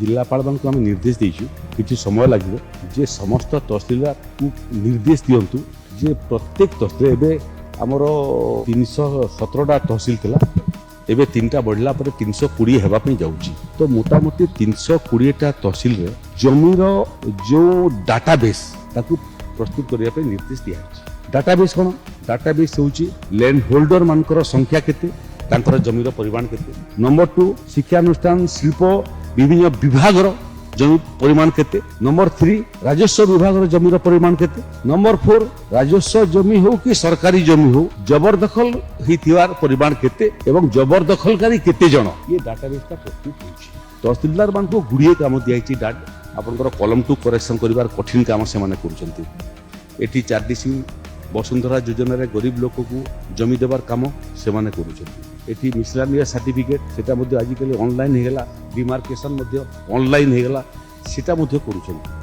जिलापाल को आम निर्देश देचु कि समय लगे जे समस्त तहसीलदार को निर्देश दिंतु जे प्रत्येक तहसील एवं आमर 317टा तहसील थिला एवं 3टा बढ़ला 320 होगापी जाऊँगी तो मोटामोटी 320टा तहसील रे जमीर जो डाटाबेस ताकू प्रस्तुत करने निर्देश दिया डाटाबेस कौन डाटाबेस होची लैंड होल्डर मानकर संख्या केते तांकर जमीर परिमाण केते नंबर 2 शिक्षानुष्ठान शिल्प विभिन्न विभागर जमी परिमाण केते नंबर 3 राजस्व विभाग जमीर परिमाण केते नंबर 4 राजस्व जमी हो कि सरकारी जमी हो जबरदखल हिथिवार परिमाण केते एवं जबरदखलकारी केते जण ये डाटाबेस का प्रस्तुत होची तहसीलदार मान को गुड़िए काम दिया डाट आपनकर कलम टू करेक्शन करिवार कठिन काम से माने करूचंती एठी 4DC वसुंधरा योजना रे गरीब लोक को जमी देवार काम से माने करूचंती एठी मिसलानिया सर्टिफिकेट सेटा मध्ये आजिकली ऑनलाइन हेगला डिमार्केशन मध्ये ऑनलाइन हेगला सेटा मध्ये करूचंती।